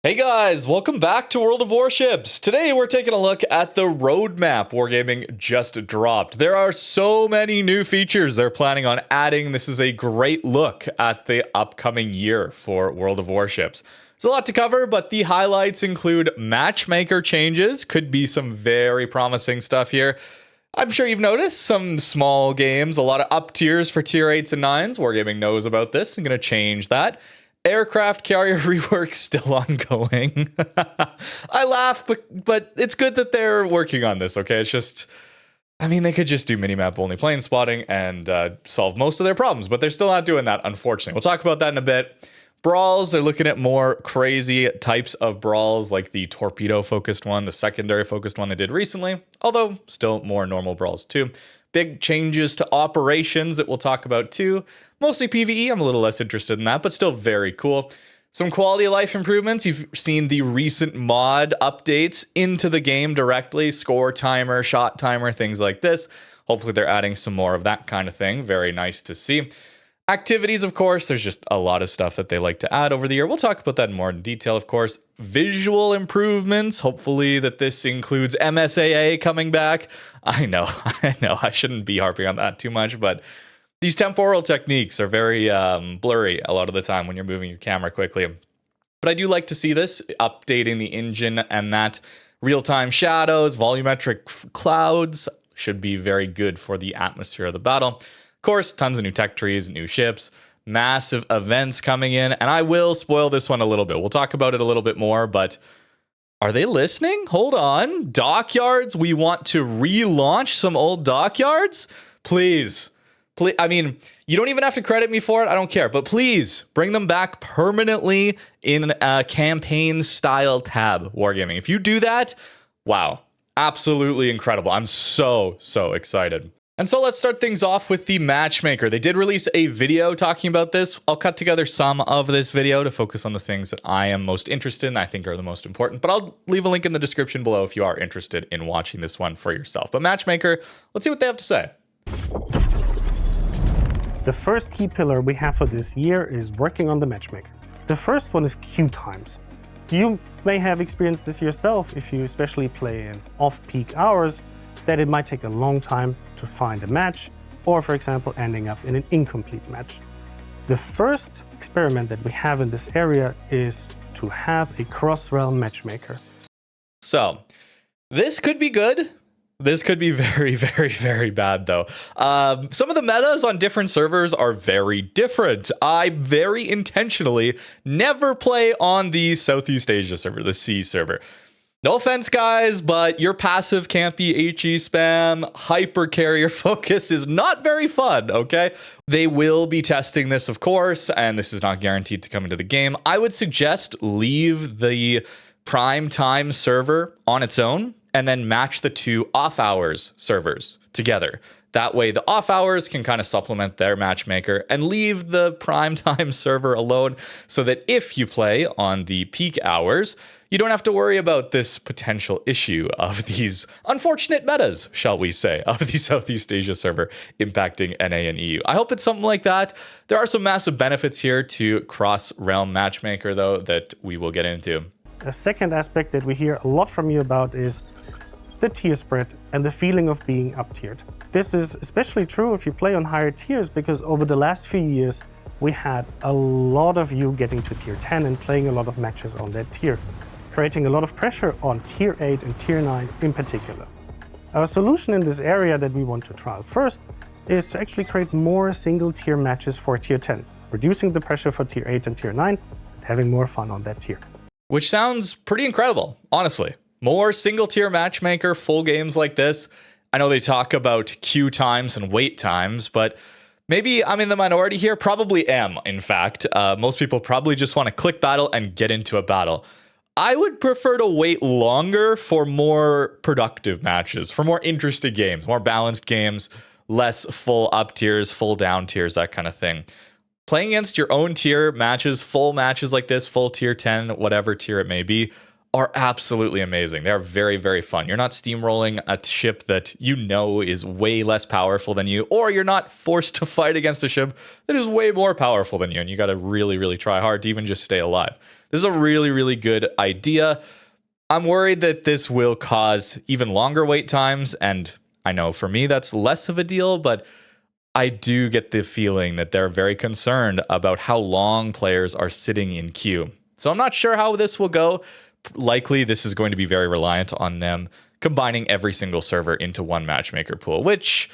Hey guys, welcome back to World of Warships. Today we're taking a look at the roadmap Wargaming just dropped. There are so many new features they're planning on adding. This is a great look at the upcoming year for World of Warships. There's a lot to cover, but the highlights include Matchmaker changes. Could be some very promising stuff here. I'm sure you've noticed some small games, a lot of up tiers for tier 8s and 9s. Wargaming knows about this and going to change that. Aircraft carrier rework still ongoing. I laugh, but it's good that they're working on this, okay? It's just, they could just do minimap only plane spotting and solve most of their problems, but they're still not doing that, unfortunately. We'll talk about that in a bit. Brawls, they're looking at more crazy types of brawls, like the torpedo-focused one, the secondary-focused one they did recently, although still more normal brawls too. Big changes to operations that we'll talk about too. Mostly PvE, I'm a little less interested in that, but still very cool. Some quality of life improvements. You've seen the recent mod updates into the game directly, score timer, shot timer, things like this. Hopefully they're adding some more of that kind of thing. Very nice to see. Activities, of course, there's just a lot of stuff that they like to add over the year. We'll talk about that in more detail, of course. Visual improvements, hopefully that this includes MSAA coming back. I know, I shouldn't be harping on that too much, but these temporal techniques are very blurry a lot of the time when you're moving your camera quickly. But I do like to see this, updating the engine and that. Real-time shadows, volumetric clouds should be very good for the atmosphere of the battle. Of course, tons of new tech trees, new ships, massive events coming in, and I will spoil this one a little bit. We'll talk about it a little bit more, but are they listening? Hold on. Dockyards, we want to relaunch some old Dockyards? Please. You don't even have to credit me for it. I don't care, but please bring them back permanently in a campaign-style tab, Wargaming. If you do that, wow, absolutely incredible. I'm so excited. And so let's start things off with the Matchmaker. They did release a video talking about this. I'll cut together some of this video to focus on the things that I am most interested in, I think are the most important. But I'll leave a link in the description below if you are interested in watching this one for yourself. But Matchmaker, let's see what they have to say. The first key pillar we have for this year is working on the Matchmaker. The first one is queue times. You may have experienced this yourself if you especially play in off-peak hours, that it might take a long time to find a match, or for example, ending up in an incomplete match. The first experiment that we have in this area is to have a cross-realm matchmaker. So, this could be good. This could be very, very bad, though. Some of the metas on different servers are very different. I very intentionally never play on the Southeast Asia server, the C server. No offense, guys, but your passive can't be HE spam. Hyper carrier focus is not very fun, okay? They will be testing this, of course, and this is not guaranteed to come into the game. I would suggest leave the prime time server on its own and then match the two off hours servers together. That way, the off hours can kind of supplement their matchmaker and leave the prime time server alone so that if you play on the peak hours, you don't have to worry about this potential issue of these unfortunate metas, shall we say, of the Southeast Asia server impacting NA and EU. I hope it's something like that. There are some massive benefits here to cross-realm matchmaker, though, that we will get into. A second aspect that we hear a lot from you about is the tier spread and the feeling of being up-tiered. This is especially true if you play on higher tiers, because over the last few years, we had a lot of you getting to tier 10 and playing a lot of matches on that tier, creating a lot of pressure on tier 8 and tier 9 in particular. Our solution in this area that we want to trial first is to actually create more single tier matches for tier 10, reducing the pressure for tier 8 and tier 9 and having more fun on that tier. Which sounds pretty incredible, honestly. More single tier matchmaker, full games like this. I know they talk about queue times and wait times, but maybe I'm in the minority here. Probably am, in fact. Most people probably just want to click battle and get into a battle. I would prefer to wait longer for more productive matches, for more interesting games, more balanced games, less full up tiers, full down tiers, that kind of thing. Playing against your own tier matches, full matches like this, full tier 10, whatever tier it may be, are absolutely amazing. They're very, very fun. You're not steamrolling a ship that you know is way less powerful than you, or you're not forced to fight against a ship that is way more powerful than you, and you got to really, really try hard to even just stay alive. This is a really, really good idea. I'm worried that this will cause even longer wait times, and I know for me that's less of a deal, but I do get the feeling that they're very concerned about how long players are sitting in queue. So I'm not sure how this will go. Likely, this is going to be very reliant on them combining every single server into one matchmaker pool, which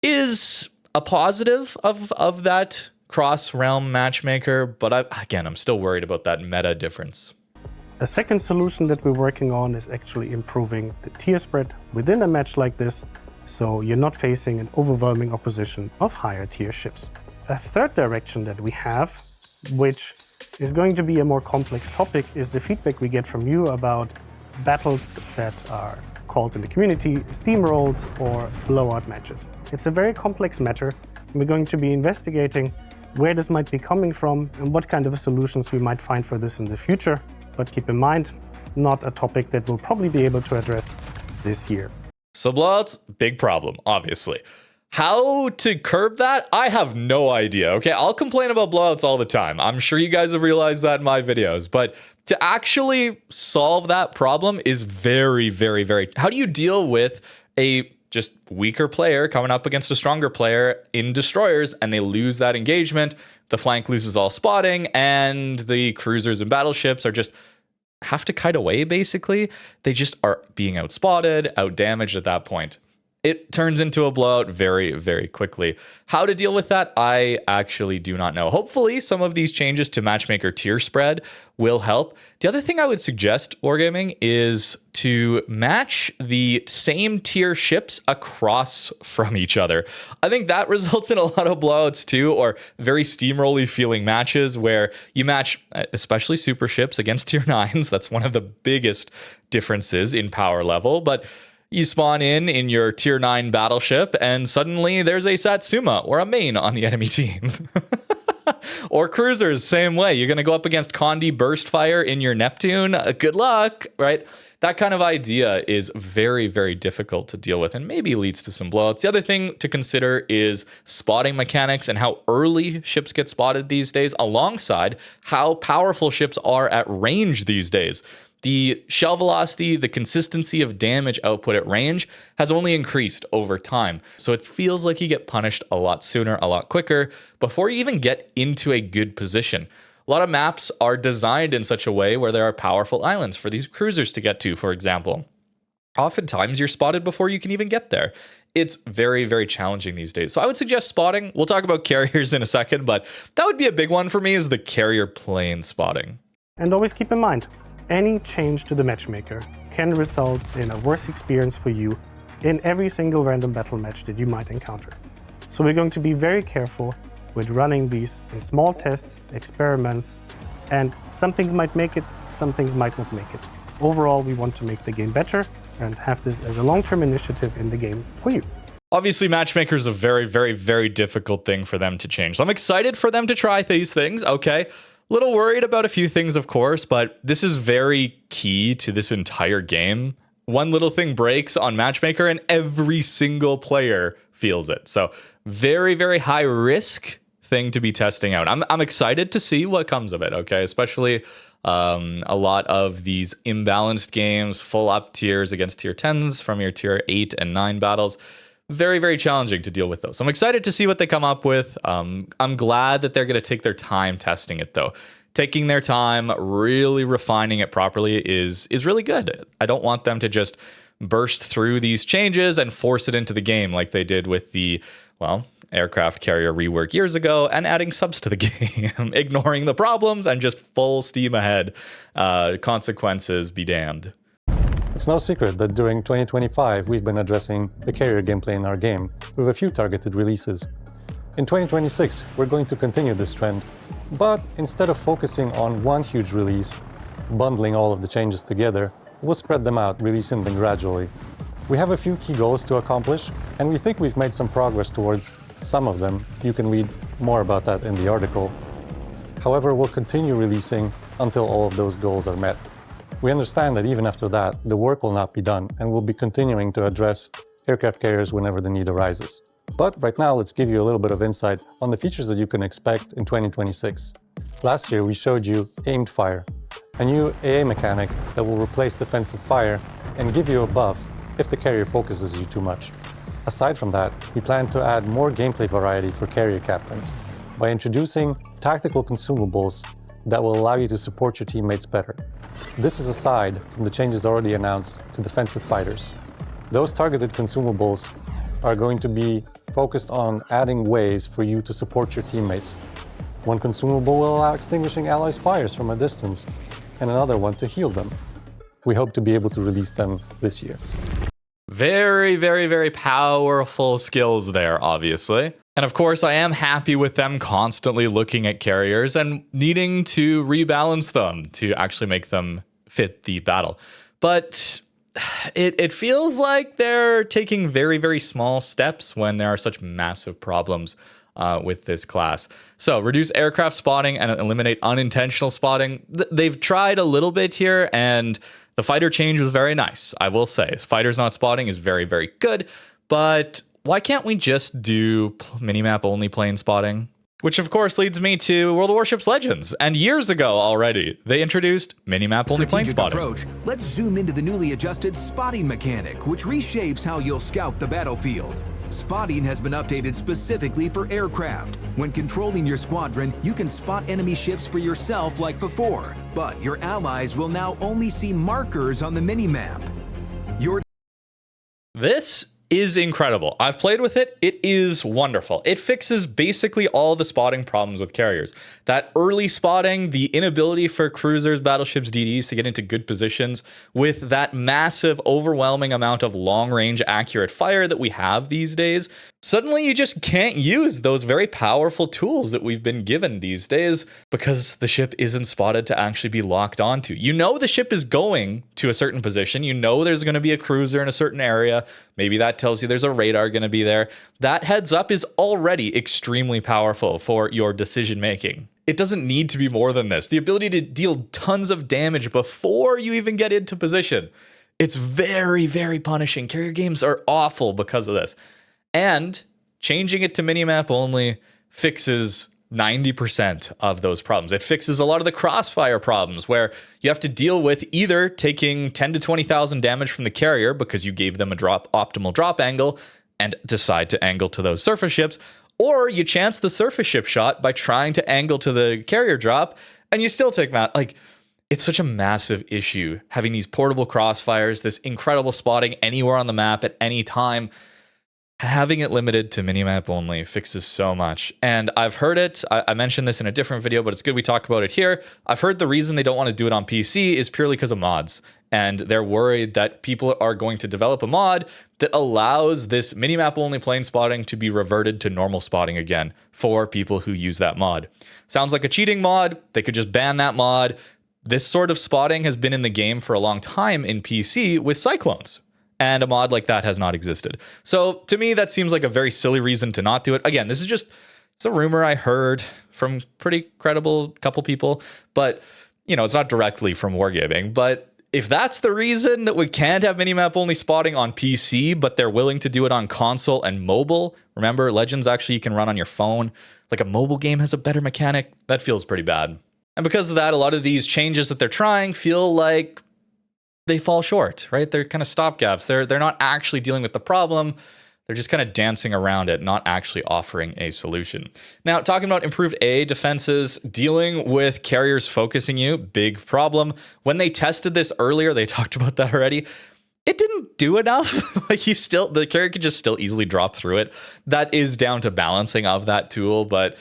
is a positive of that cross-realm matchmaker. But again, I'm still worried about that meta difference. A second solution that we're working on is actually improving the tier spread within a match like this, so you're not facing an overwhelming opposition of higher tier ships. A third direction that we have, which is going to be a more complex topic, is the feedback we get from you about battles that are called in the community steamrolls or blowout matches. It's a very complex matter, and we're going to be investigating where this might be coming from and what kind of solutions we might find for this in the future. But keep in mind, not a topic that we'll probably be able to address this year. So blowouts, big problem, obviously. How to curb that? I have no idea, okay? I'll complain about blowouts all the time. I'm sure you guys have realized that in my videos, but to actually solve that problem is very, very, very... How do you deal with a just weaker player coming up against a stronger player in destroyers and they lose that engagement, the flank loses all spotting, and the cruisers and battleships are just have to kite away, basically? They just are being outspotted, outdamaged at that point. It turns into a blowout very, very quickly. How to deal with that, I actually do not know. Hopefully, some of these changes to matchmaker tier spread will help. The other thing I would suggest, Wargaming, is to match the same tier ships across from each other. I think that results in a lot of blowouts too, or very steamrolly feeling matches where you match, especially super ships against tier 9s. That's one of the biggest differences in power level, but you spawn in your tier 9 battleship, and suddenly there's a Satsuma or a main on the enemy team. Or cruisers, same way. You're going to go up against Condi Burst Fire in your Neptune. Good luck, right? That kind of idea is very, very difficult to deal with and maybe leads to some blowouts. The other thing to consider is spotting mechanics and how early ships get spotted these days, alongside how powerful ships are at range these days. The shell velocity, the consistency of damage output at range has only increased over time. So it feels like you get punished a lot sooner, a lot quicker, before you even get into a good position. A lot of maps are designed in such a way where there are powerful islands for these cruisers to get to, for example. Oftentimes you're spotted before you can even get there. It's very, very challenging these days. So I would suggest spotting. We'll talk about carriers in a second, but that would be a big one for me, is the carrier plane spotting. And always keep in mind, any change to the matchmaker can result in a worse experience for you in every single random battle match that you might encounter. So we're going to be very careful with running these in small tests, experiments, and some things might make it, some things might not make it. Overall, we want to make the game better and have this as a long-term initiative in the game for you. Obviously, Matchmaker is a very, very, very difficult thing for them to change. So I'm excited for them to try these things, okay? Little worried about a few things, of course, but this is very key to this entire game. One little thing breaks on Matchmaker and every single player feels it. So very, very high risk thing to be testing out. I'm excited to see what comes of it, okay? Especially a lot of these imbalanced games, full up tiers against tier 10s from your tier 8 and 9 battles. Very, very challenging to deal with those. So I'm excited to see what they come up with. I'm glad that they're going to take their time testing it, though. Taking their time, really refining it properly is really good. I don't want them to just burst through these changes and force it into the game like they did with the, well, aircraft carrier rework years ago and adding subs to the game, ignoring the problems and just full steam ahead. Consequences be damned. It's no secret that during 2025 we've been addressing the carrier gameplay in our game with a few targeted releases. In 2026 we're going to continue this trend, but instead of focusing on one huge release, bundling all of the changes together, we'll spread them out, releasing them gradually. We have a few key goals to accomplish, and we think we've made some progress towards some of them. You can read more about that in the article. However, we'll continue releasing until all of those goals are met. We understand that even after that, the work will not be done, and we'll be continuing to address aircraft carriers whenever the need arises. But right now, let's give you a little bit of insight on the features that you can expect in 2026. Last year, we showed you aimed fire, a new AA mechanic that will replace defensive fire and give you a buff if the carrier focuses you too much. Aside from that, we plan to add more gameplay variety for carrier captains by introducing tactical consumables that will allow you to support your teammates better. This is aside from the changes already announced to defensive fighters. Those targeted consumables are going to be focused on adding ways for you to support your teammates. One consumable will allow extinguishing allies' fires from a distance, and another one to heal them. We hope to be able to release them this year. Very, very, very powerful skills there, obviously. And of course, I am happy with them constantly looking at carriers and needing to rebalance them to actually make them fit the battle. But it feels like they're taking very, very small steps when there are such massive problems with this class. So reduce aircraft spotting and eliminate unintentional spotting. They've tried a little bit here, and the fighter change was very nice, I will say. Fighters not spotting is very, very good, but why can't we just do minimap only plane spotting? Which of course leads me to World of Warships Legends. And years ago already, they introduced minimap only plane spotting. Approach. Let's zoom into the newly adjusted spotting mechanic, which reshapes how you'll scout the battlefield. Spotting has been updated specifically for aircraft. When controlling your squadron, you can spot enemy ships for yourself like before, but your allies will now only see markers on the minimap. This is incredible. I've played with it. It is wonderful. It fixes basically all the spotting problems with carriers. That early spotting, the inability for cruisers, battleships, DDs to get into good positions with that massive, overwhelming amount of long-range accurate fire that we have these days. Suddenly you just can't use those very powerful tools that we've been given these days because the ship isn't spotted to actually be locked onto. You know the ship is going to a certain position. You know there's going to be a cruiser in a certain area. Maybe that tells you there's a radar going to be there. That heads up is already extremely powerful for your decision making. It doesn't need to be more than this. The ability to deal tons of damage before you even get into position. It's very, very punishing. Carrier games are awful because of this. And changing it to minimap only fixes 90% of those problems. It fixes a lot of the crossfire problems where you have to deal with either taking 10 to 20,000 damage from the carrier because you gave them a optimal drop angle and decide to angle to those surface ships, or you chance the surface ship shot by trying to angle to the carrier drop and you still take that. Like, it's such a massive issue having these portable crossfires, this incredible spotting anywhere on the map at any time. Having it limited to minimap only fixes so much. And I've heard it, I mentioned this in a different video, but it's good we talk about it here. I've heard the reason they don't want to do it on PC is purely because of mods. And they're worried that people are going to develop a mod that allows this minimap only plane spotting to be reverted to normal spotting again for people who use that mod. Sounds like a cheating mod. They could just ban that mod. This sort of spotting has been in the game for a long time in PC with Cyclones. And a mod like that has not existed. So to me, that seems like a very silly reason to not do it. Again, this is just, it's a rumor I heard from pretty credible couple people, but you know, it's not directly from Wargaming. But if that's the reason that we can't have minimap only spotting on PC, but they're willing to do it on console and mobile, remember Legends actually you can run on your phone. Like a mobile game has a better mechanic. That feels pretty bad. And because of that, a lot of these changes that they're trying feel like they fall short, right? They're kind of stopgaps. They're not actually dealing with the problem. They're just kind of dancing around it, not actually offering a solution. Now, talking about improved AA defenses, dealing with carriers focusing you, big problem. When they tested this earlier, they talked about that already. It didn't do enough. Like the carrier could just still easily drop through it. That is down to balancing of that tool, but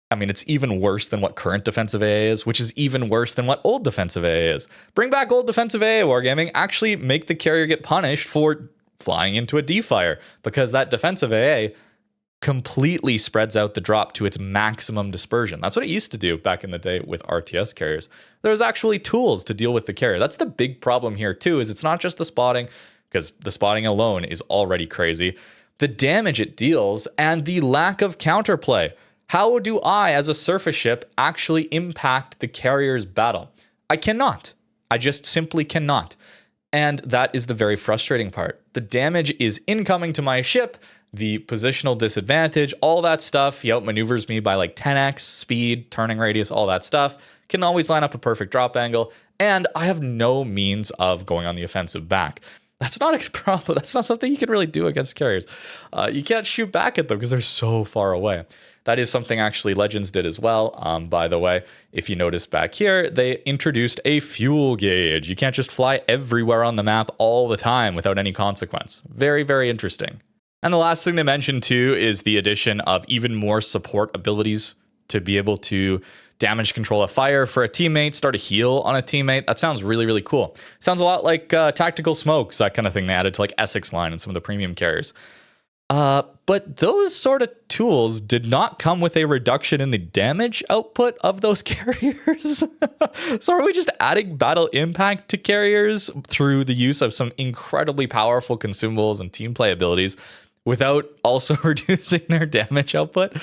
I mean, it's even worse than what current defensive AA is, which is even worse than what old defensive AA is. Bring back old defensive AA, Wargaming. Actually make the carrier get punished for flying into a D-fire, because that defensive AA completely spreads out the drop to its maximum dispersion. That's what it used to do back in the day with RTS carriers. There was actually tools to deal with the carrier. That's the big problem here too, is it's not just the spotting, because the spotting alone is already crazy. The damage it deals and the lack of counterplay. How do I, as a surface ship, actually impact the carrier's battle? I cannot. I just simply cannot. And that is the very frustrating part. The damage is incoming to my ship, the positional disadvantage, all that stuff. He outmaneuvers me by like 10x, speed, turning radius, all that stuff. Can always line up a perfect drop angle, and I have no means of going on the offensive back. That's not a problem. That's not something you can really do against carriers. You can't shoot back at them because they're so far away. That is something actually Legends did as well. By the way, if you notice back here, they introduced a fuel gauge. You can't just fly everywhere on the map all the time without any consequence. Very, very interesting. And the last thing they mentioned too is the addition of even more support abilities to be able to damage control a fire for a teammate, start a heal on a teammate. That sounds really, really cool. Sounds a lot like tactical smokes, that kind of thing they added to like Essex line and some of the premium carriers. But those sort of tools did not come with a reduction in the damage output of those carriers. So are we just adding battle impact to carriers through the use of some incredibly powerful consumables and team play abilities without also reducing their damage output?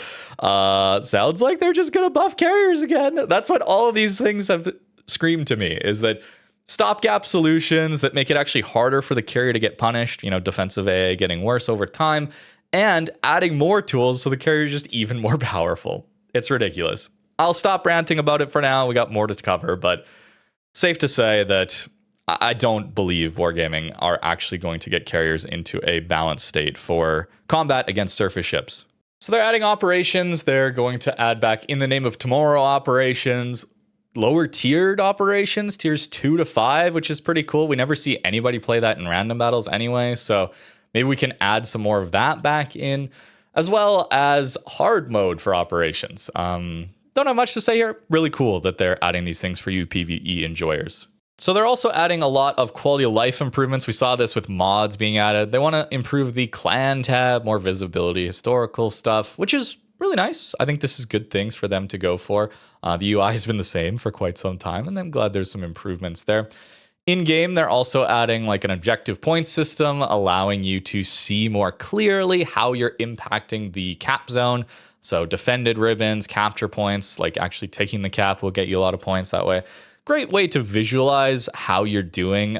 Sounds like they're just going to buff carriers again. That's what all of these things have screamed to me, is that stopgap solutions that make it actually harder for the carrier to get punished, defensive AA getting worse over time, and adding more tools so the carrier is just even more powerful. It's ridiculous. I'll stop ranting about it for now. We got more to cover, but safe to say that I don't believe Wargaming are actually going to get carriers into a balanced state for combat against surface ships. So they're adding operations. They're going to add back In the Name of Tomorrow operations, lower tiered operations, tiers 2 to 5, which is pretty cool. We never see anybody play that in random battles anyway, so maybe we can add some more of that back in, as well as hard mode for operations. Don't have much to say here. Really cool that they're adding these things for you PvE enjoyers. So they're also adding a lot of quality of life improvements. We saw this with mods being added. They want to improve the clan tab, more visibility, historical stuff, which is really nice. I think this is good things for them to go for. The UI has been the same for quite some time, and I'm glad there's some improvements there. In-game, they're also adding like an objective point system, allowing you to see more clearly how you're impacting the cap zone. So defended ribbons, capture points, like actually taking the cap will get you a lot of points that way. Great way to visualize how you're doing,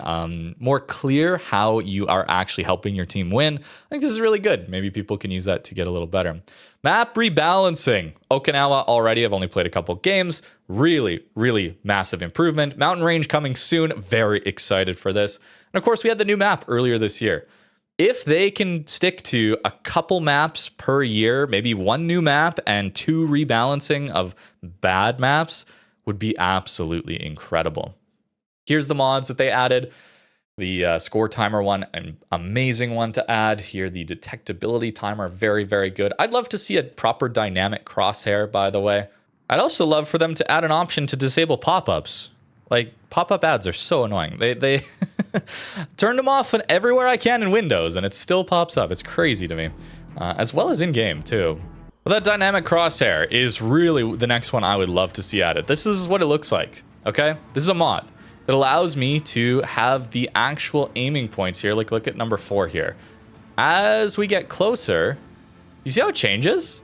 more clear how you are actually helping your team win. I think this is really good. Maybe people can use that to get a little better. Map rebalancing. Okinawa already, I've only played a couple games. Really, really massive improvement. Mountain Range coming soon. Very excited for this. And of course, we had the new map earlier this year. If they can stick to a couple maps per year, maybe one new map and 2 rebalancing of bad maps, would be absolutely incredible. Here's the mods that they added. The score timer one, an amazing one to add. Here, the detectability timer, very, very good. I'd love to see a proper dynamic crosshair, by the way. I'd also love for them to add an option to disable pop-ups. Like, pop-up ads are so annoying. They turned them off everywhere I can in Windows, and it still pops up. It's crazy to me. As well as in-game, too. Well, that dynamic crosshair is really the next one I would love to see added. This is what it looks like, okay? This is a mod that allows me to have the actual aiming points here. Like, look at number 4 here. As we get closer, you see how it changes?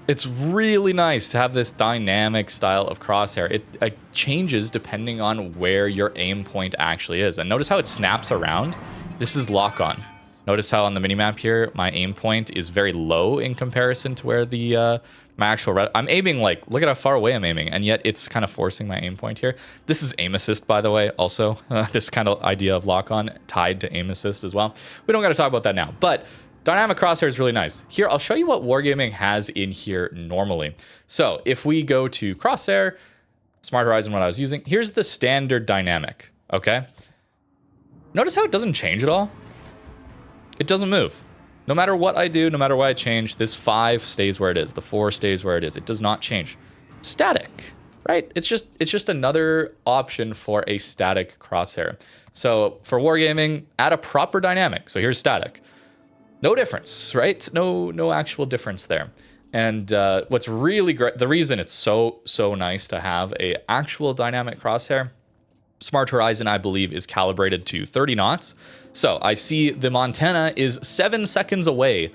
It's really nice to have this dynamic style of crosshair. It changes depending on where your aim point actually is. And notice how it snaps around? This is lock-on. Notice how on the minimap here, my aim point is very low in comparison to where the my actual... I'm aiming like... Look at how far away I'm aiming, and yet it's kind of forcing my aim point here. This is aim assist, by the way, also. This kind of idea of lock-on tied to aim assist as well. We don't got to talk about that now, but dynamic crosshair is really nice. Here, I'll show you what Wargaming has in here normally. So if we go to crosshair, Smart Horizon, what I was using, here's the standard dynamic, okay? Notice how it doesn't change at all? It doesn't move. No matter what I do, no matter what I change, this 5 stays where it is. The 4 stays where it is. It does not change. Static, right? It's just another option for a static crosshair. So for Wargaming, add a proper dynamic. So here's static. No difference, right? No actual difference there. And what's really great, the reason it's so nice to have a actual dynamic crosshair, Smart Horizon, I believe, is calibrated to 30 knots. So I see the Montana is 7 seconds away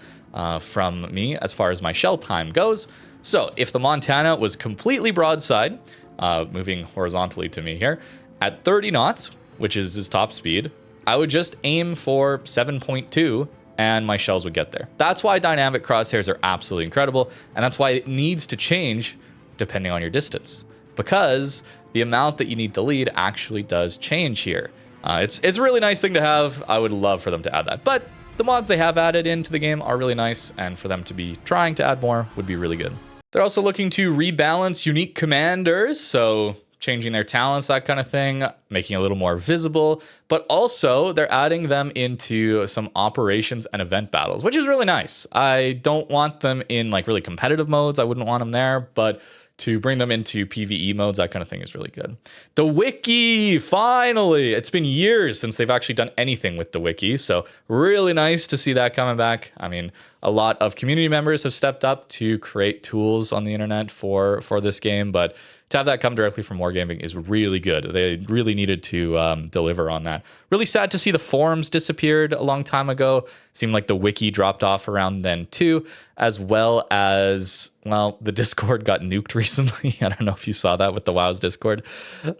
from me as far as my shell time goes. So if the Montana was completely broadside, moving horizontally to me here, at 30 knots, which is his top speed, I would just aim for 7.2 and my shells would get there. That's why dynamic crosshairs are absolutely incredible, and that's why it needs to change depending on your distance, because the amount that you need to lead actually does change here. It's a really nice thing to have. I would love for them to add that, but the mods they have added into the game are really nice, and for them to be trying to add more would be really good. They're also looking to rebalance unique commanders, so changing their talents, that kind of thing, making it a little more visible, but also they're adding them into some operations and event battles, which is really nice. I don't want them in like really competitive modes. I wouldn't want them there, but to bring them into PvE modes, that kind of thing is really good. The wiki, finally! It's been years since they've actually done anything with the wiki, so really nice to see that coming back. I mean, a lot of community members have stepped up to create tools on the internet for this game, but to have that come directly from Wargaming is really good. They really needed to deliver on that. Really sad to see the forums disappeared a long time ago. Seemed like the wiki dropped off around then too, as well as, well, the Discord got nuked recently. I don't know if you saw that with the WoW's Discord.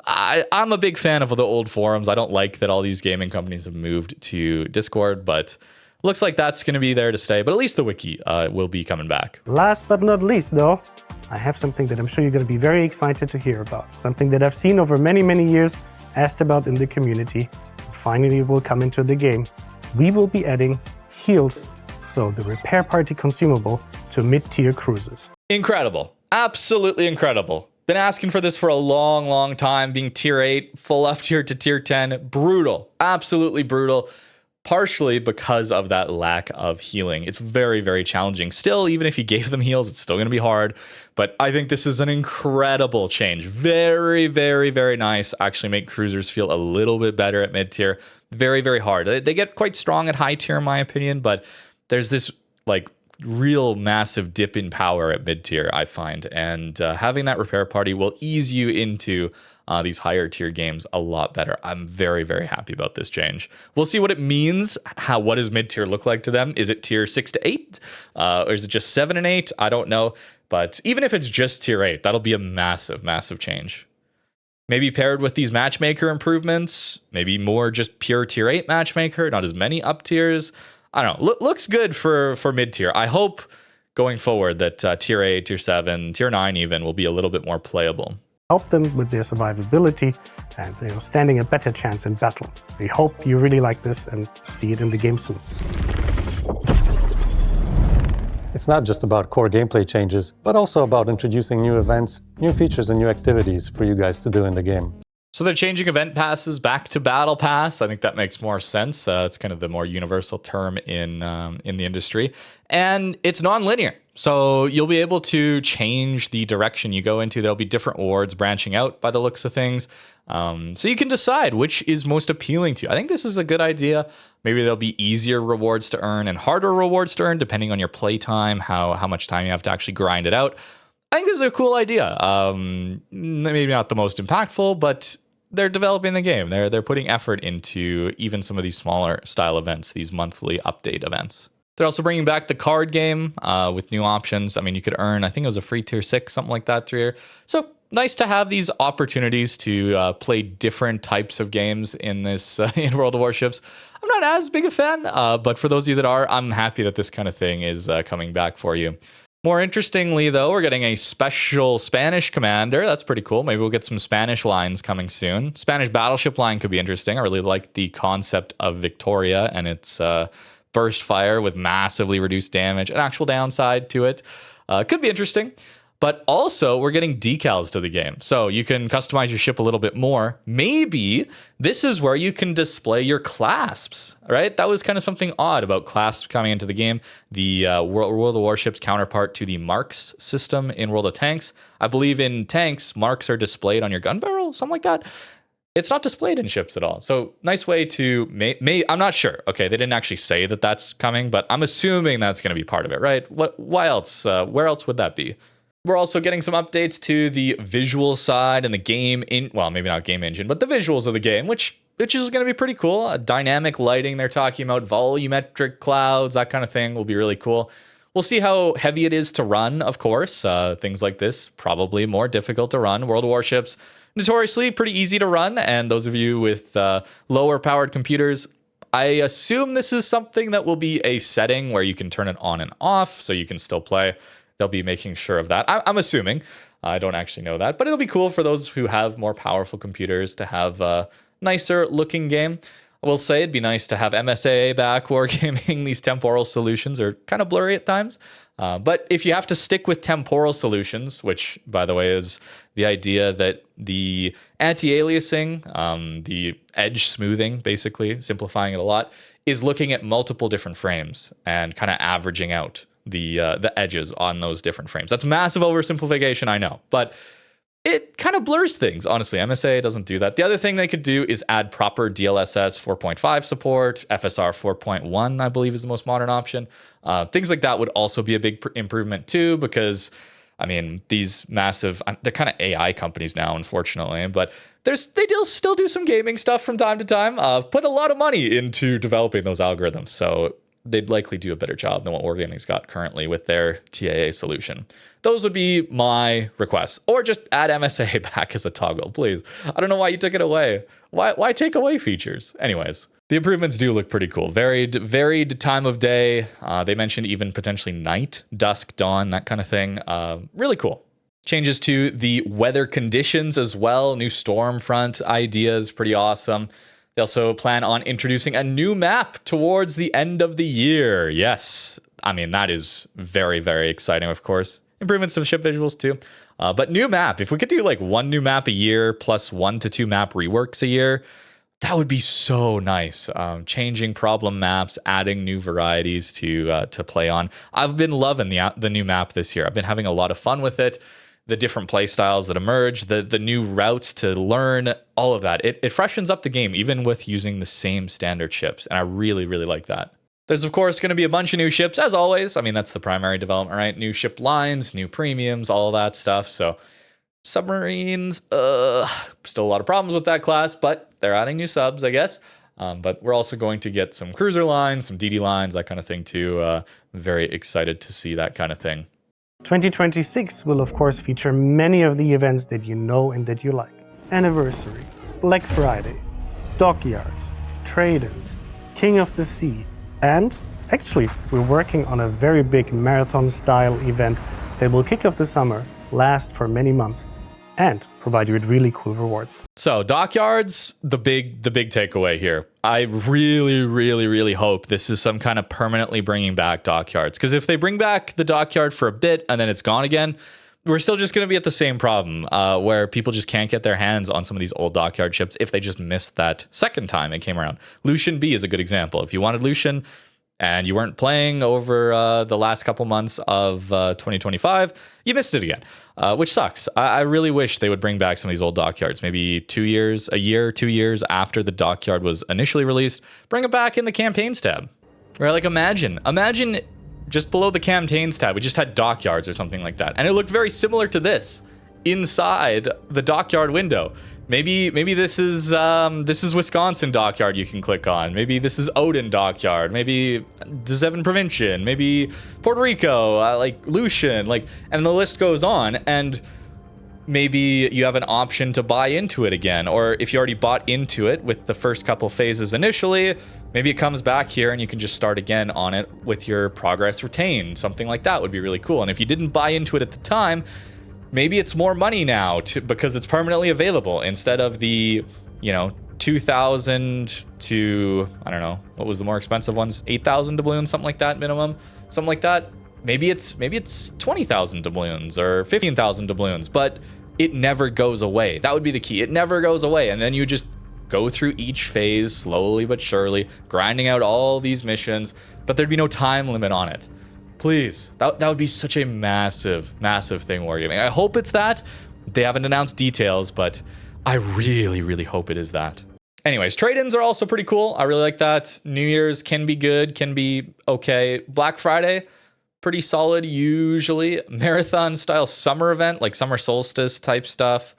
I'm a big fan of the old forums. I don't like that all these gaming companies have moved to Discord, but looks like that's going to be there to stay. But at least the wiki will be coming back. Last but not least, though, I have something that I'm sure you're going to be very excited to hear about. Something that I've seen over many, many years, asked about in the community. Finally, it will come into the game. We will be adding heals, so the repair party consumable, to mid-tier cruisers. Incredible. Absolutely incredible. Been asking for this for a long, long time, being tier 8, full up tier to tier 10. Brutal. Absolutely brutal. Partially because of that lack of healing. It's very, very challenging. Still, even if you gave them heals, it's still going to be hard. But I think this is an incredible change. Very, very, very nice. Actually make cruisers feel a little bit better at mid-tier. Very, very hard. They get quite strong at high tier, in my opinion, but there's this like real massive dip in power at mid-tier, I find. And having that repair party will ease you into these higher tier games a lot better. I'm very, very happy about this change. We'll see what it means. What does mid-tier look like to them? Is it tier 6 to 8? Or is it just 7 and 8? I don't know. But even if it's just tier 8, that'll be a massive, massive change. Maybe paired with these matchmaker improvements, maybe more just pure tier 8 matchmaker, not as many up tiers. I don't know. Looks good for mid-tier. I hope going forward that tier 8, tier 7, tier 9 even will be a little bit more playable. Help them with their survivability and standing a better chance in battle. We hope you really like this and see it in the game soon. It's not just about core gameplay changes, but also about introducing new events, new features, and new activities for you guys to do in the game. So they're changing event passes back to battle pass. I think that makes more sense. It's kind of the more universal term in the industry. And it's non-linear. So you'll be able to change the direction you go into. There'll be different rewards branching out by the looks of things. So you can decide which is most appealing to you. I think this is a good idea. Maybe there'll be easier rewards to earn and harder rewards to earn, depending on your play time, how much time you have to actually grind it out. I think this is a cool idea. Maybe not the most impactful, but they're developing the game. They're putting effort into even some of these smaller style events, these monthly update events. They're also bringing back the card game with new options. I mean, you could earn, I think it was a free tier 6, something like that through here. So nice to have these opportunities to play different types of games in this in World of Warships. I'm not as big a fan, but for those of you that are, I'm happy that this kind of thing is coming back for you. More interestingly, though, we're getting a special Spanish commander. That's pretty cool. Maybe we'll get some Spanish lines coming soon. Spanish battleship line could be interesting. I really like the concept of Victoria and its burst fire with massively reduced damage. An actual downside to it. Could be interesting. But also, we're getting decals to the game. So you can customize your ship a little bit more. Maybe this is where you can display your clasps, right? That was kind of something odd about clasps coming into the game. The World of Warships counterpart to the marks system in World of Tanks. I believe in tanks, marks are displayed on your gun barrel, something like that. It's not displayed in ships at all. So nice way to, I'm not sure. Okay, they didn't actually say that that's coming, but I'm assuming that's going to be part of it, right? Why else? Where else would that be? We're also getting some updates to the visual side and the game well, maybe not game engine, but the visuals of the game, which is going to be pretty cool. Dynamic lighting they're talking about, volumetric clouds, that kind of thing will be really cool. We'll see how heavy it is to run, of course. Things like this, probably more difficult to run. World of Warships, notoriously pretty easy to run. And those of you with lower powered computers, I assume this is something that will be a setting where you can turn it on and off so you can still play. They'll be making sure of that. I'm assuming. I don't actually know that, but it'll be cool for those who have more powerful computers to have a nicer looking game. I will say it'd be nice to have MSAA back. Wargaming, these temporal solutions are kind of blurry at times. But if you have to stick with temporal solutions, which, by the way, is the idea that the anti-aliasing, the edge smoothing, basically, simplifying it a lot, is looking at multiple different frames and kind of averaging out the edges on those different frames. That's massive oversimplification, I know, but it kind of blurs things, honestly. MSA doesn't do that. The other thing they could do is add proper DLSS 4.5 support. FSR 4.1, I believe, is the most modern option. Things like that would also be a big improvement too, because, I mean, these massive, they're kind of AI companies now, unfortunately, but they still do some gaming stuff from time to time. Put a lot of money into developing those algorithms, so they'd likely do a better job than what Wargaming's got currently with their TAA solution. Those would be my requests. Or just add MSA back as a toggle, please. I don't know why you took it away. Why take away features? Anyways, the improvements do look pretty cool. Varied time of day. They mentioned even potentially night, dusk, dawn, that kind of thing. Really cool. Changes to the weather conditions as well. New storm front ideas, pretty awesome. They also plan on introducing a new map towards the end of the year. Yes, I mean, that is very, very exciting, of course. Improvements to ship visuals too. But new map, if we could do like one new map a year plus 1 to 2 map reworks a year, that would be so nice. Changing problem maps, adding new varieties to play on. I've been loving the new map this year. I've been having a lot of fun with it. The different play styles that emerge, the new routes to learn, all of that. It freshens up the game, even with using the same standard ships. And I really, really like that. There's, of course, going to be a bunch of new ships, as always. I mean, that's the primary development, right? New ship lines, new premiums, all of that stuff. So submarines, still a lot of problems with that class, but they're adding new subs, I guess. But we're also going to get some cruiser lines, some DD lines, that kind of thing too. Very excited to see that kind of thing. 2026 will of course feature many of the events that you know and that you like. Anniversary, Black Friday, Dockyards, Trade-ins, King of the Sea, and actually we're working on a very big marathon-style event that will kick off the summer, last for many months, and provide you with really cool rewards. So Dockyards, the big takeaway here. I really, really, really hope this is some kind of permanently bringing back Dockyards. Because if they bring back the Dockyard for a bit and then it's gone again, we're still just going to be at the same problem where people just can't get their hands on some of these old Dockyard ships if they just missed that second time it came around. Lucian B is a good example. If you wanted Lucian and you weren't playing over the last couple months of 2025, you missed it again, which sucks. I really wish they would bring back some of these old Dockyards, maybe 2 years, a year, 2 years after the Dockyard was initially released, bring it back in the campaigns tab. Or like imagine just below the campaigns tab, we just had Dockyards or something like that. And it looked very similar to this inside the Dockyard window. Maybe this is Wisconsin Dockyard you can click on. Maybe this is Odin Dockyard. Maybe Devon Provincian. Maybe Puerto Rico, like Lucian, and the list goes on. And maybe you have an option to buy into it again. Or if you already bought into it with the first couple phases initially, maybe it comes back here and you can just start again on it with your progress retained. Something like that would be really cool. And if you didn't buy into it at the time, maybe it's more money now because it's permanently available instead of the, 2,000 to, I don't know, what was the more expensive ones? 8,000 doubloons, something like that minimum, something like that. Maybe it's 20,000 doubloons or 15,000 doubloons, but it never goes away. That would be the key. It never goes away. And then you just go through each phase slowly but surely, grinding out all these missions, but there'd be no time limit on it. Please, that would be such a massive, massive thing Wargaming. I hope it's that. They haven't announced details, but I really, really hope it is that. Anyways, trade-ins are also pretty cool. I really like that. New Year's can be good, can be okay. Black Friday, pretty solid usually. Marathon-style summer event, like summer solstice type stuff.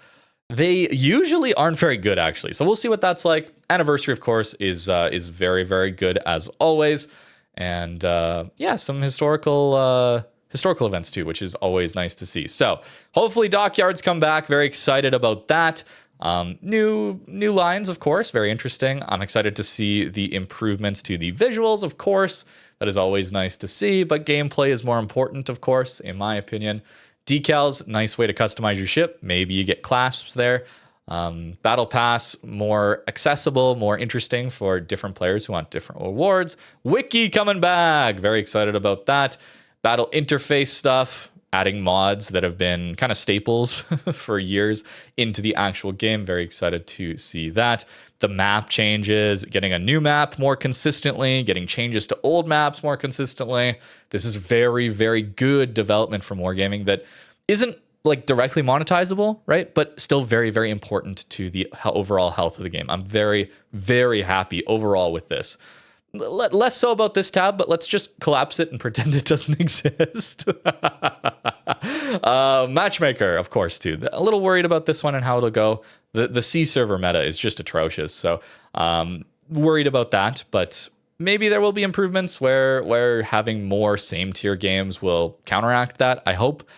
They usually aren't very good, actually. So we'll see what that's like. Anniversary, of course, is very, very good as always. And some historical events too, which is always nice to see. So hopefully Dockyards come back. Very excited about that. New lines, of course, very interesting. I'm excited to see the improvements to the visuals, of course. That is always nice to see, but gameplay is more important, of course, in my opinion. Decals, nice way to customize your ship. Maybe you get clasps there. Battle Pass, more accessible, more interesting for different players who want different rewards. Wiki coming back. Very excited about that. Battle interface stuff, adding mods that have been kind of staples for years into the actual game. Very excited to see that. The map changes, getting a new map more consistently, getting changes to old maps more consistently. This is very, very good development from Wargaming that isn't like directly monetizable, right? But still very, very important to the overall health of the game. I'm very, very happy overall with this. Less so about this tab, but let's just collapse it and pretend it doesn't exist. Matchmaker, of course, too. A little worried about this one and how it'll go. The C server meta is just atrocious, so worried about that. But maybe there will be improvements where having more same tier games will counteract that, I hope.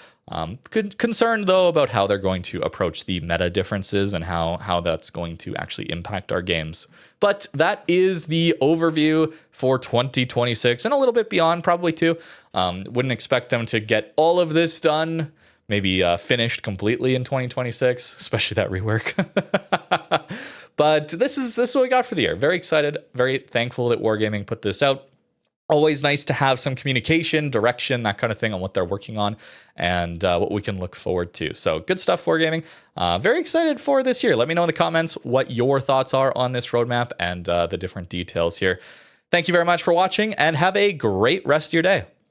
Concerned, though, about how they're going to approach the meta differences and how that's going to actually impact our games. But that is the overview for 2026 and a little bit beyond, probably, too. Wouldn't expect them to get all of this done, maybe finished completely in 2026, especially that rework. But this is what we got for the year. Very excited, very thankful that Wargaming put this out. Always nice to have some communication, direction, that kind of thing on what they're working on and what we can look forward to. So good stuff, Wargaming. Very excited for this year. Let me know in the comments what your thoughts are on this roadmap and the different details here. Thank you very much for watching and have a great rest of your day.